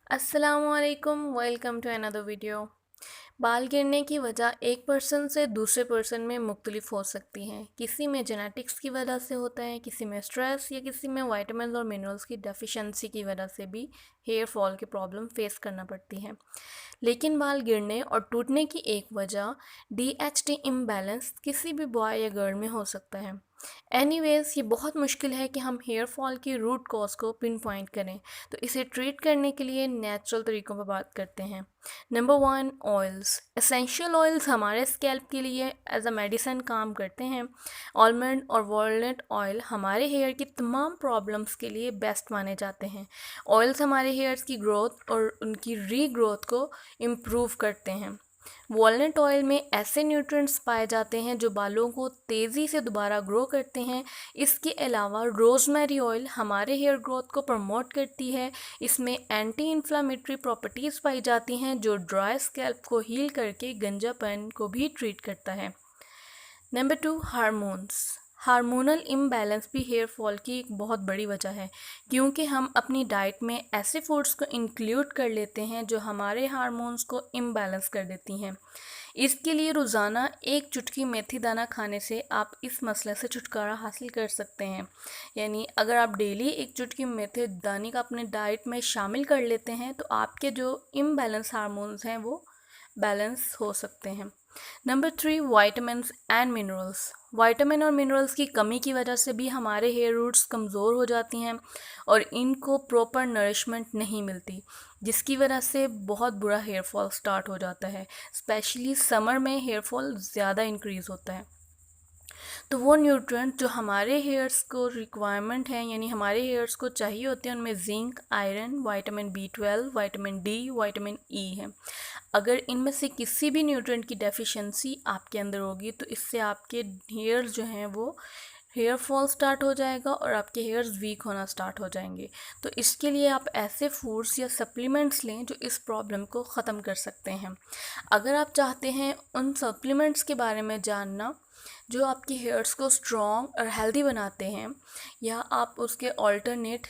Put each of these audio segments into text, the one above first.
अस्सलाम वालेकुम, welcome to another video. बाल गिरने की वजह एक पर्सन से दूसरे पर्सन में मुख्तलिफ हो सकती हैं। किसी में जेनेटिक्स की वजह से होता है, किसी में स्ट्रेस या किसी में विटामिन और मिनरल्स की डेफिशिएंसी की वजह से भी हेयर फॉल की प्रॉब्लम फेस करना पड़ती है। लेकिन बाल गिरने और टूटने की एक वजह DHT इम्बैलेंस किसी भी बॉय या गर्ल में हो सकता है। एनीवेज, ये बहुत मुश्किल है कि हम हेयर फॉल की रूट कॉज को पिन पॉइंट करें, तो इसे ट्रीट करने के लिए नेचुरल तरीक़ों पर बात करते हैं। Number 1, oils. एसेंशियल ऑयल्स हमारे स्कैल्प के लिए एज अ मेडिसिन काम करते हैं। आलमंड और वॉलनट ऑयल हमारे हेयर की तमाम प्रॉब्लम्स के लिए बेस्ट माने जाते हैं। ऑयल्स हमारे हेयर्स की ग्रोथ और उनकी रीग्रोथ को इम्प्रूव करते हैं। वॉलनट ऑयल में ऐसे न्यूट्रिएंट्स पाए जाते हैं जो बालों को तेज़ी से दोबारा ग्रो करते हैं। इसके अलावा रोज़मेरी ऑयल हमारे हेयर ग्रोथ को प्रमोट करती है। इसमें एंटी इन्फ्लामेटरी प्रॉपर्टीज़ पाई जाती हैं जो ड्राई स्कैल्प को हील करके गंजापन को भी ट्रीट करता है। Number 2, hormones. हार्मोनल इम्बैलेंस भी हेयर फॉल की एक बहुत बड़ी वजह है, क्योंकि हम अपनी डाइट में ऐसे फूड्स को इंक्लूड कर लेते हैं जो हमारे हार्मोन्स को इम्बैलेंस कर देती हैं। इसके लिए रोज़ाना एक चुटकी मेथी दाना खाने से आप इस मसले से छुटकारा हासिल कर सकते हैं। यानी अगर आप डेली एक चुटकी मेथी दाने का अपने डाइट में शामिल कर लेते हैं तो आपके जो इम्बैलेंस हार्मोन्स हैं वो बैलेंस हो सकते हैं। Number 3, vitamins and minerals. Vitamin और मिनरल्स की कमी की वजह से भी हमारे हेयर रूट्स कमज़ोर हो जाती हैं और इनको प्रॉपर नरिशमेंट नहीं मिलती, जिसकी वजह से बहुत बुरा हेयर फॉल स्टार्ट हो जाता है। स्पेशली समर में हेयर फॉल ज़्यादा इंक्रीज़ होता है। तो वो न्यूट्रिएंट जो हमारे हेयर्स को रिक्वायरमेंट है, यानी हमारे हेयर्स को चाहिए होते हैं, उनमें zinc, iron, vitamin B12, vitamin D, vitamin E है। अगर इनमें से किसी भी न्यूट्रिएंट की डेफिशिएंसी आपके अंदर होगी तो इससे आपके हेयर्स जो हैं वो हेयर फॉल स्टार्ट हो जाएगा और आपके हेयर्स वीक होना स्टार्ट हो जाएंगे। तो इसके लिए आप ऐसे फूड्स या सप्लीमेंट्स लें जो इस प्रॉब्लम को ख़त्म कर सकते हैं। अगर आप चाहते हैं उन सप्लीमेंट्स के बारे में जानना जो आपके हेयर्स को स्ट्रॉन्ग और हेल्दी बनाते हैं, या आप उसके ऑल्टरनेट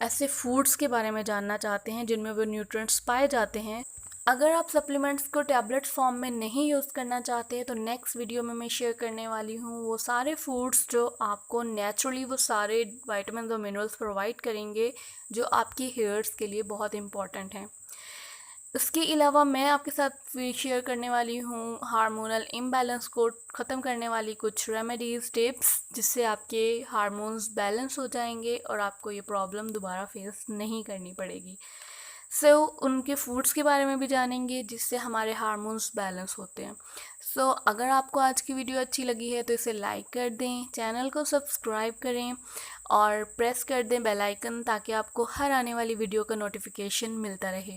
ऐसे फूड्स के बारे में जानना चाहते हैं जिनमें वो न्यूट्रिएंट्स पाए जाते हैं, अगर आप सप्लीमेंट्स को टैबलेट फॉर्म में नहीं यूज़ करना चाहते तो नेक्स्ट वीडियो में मैं शेयर करने वाली हूँ वो सारे फूड्स जो आपको नेचुरली वो सारे विटामिन और मिनरल्स प्रोवाइड करेंगे जो आपकी हेयर्स के लिए बहुत इंपॉर्टेंट हैं। इसके अलावा मैं आपके साथ शेयर करने वाली हूँ हार्मोनल इम्बैलेंस को ख़त्म करने वाली कुछ रेमेडीज़, टिप्स, जिससे आपके हार्मोन्स बैलेंस हो जाएंगे और आपको ये प्रॉब्लम दोबारा फेस नहीं करनी पड़ेगी। उनके फूड्स के बारे में भी जानेंगे जिससे हमारे हार्मोन्स बैलेंस होते हैं। अगर आपको आज की वीडियो अच्छी लगी है तो इसे लाइक कर दें, चैनल को सब्सक्राइब करें और प्रेस कर दें बेल आइकन, ताकि आपको हर आने वाली वीडियो का नोटिफिकेशन मिलता रहे।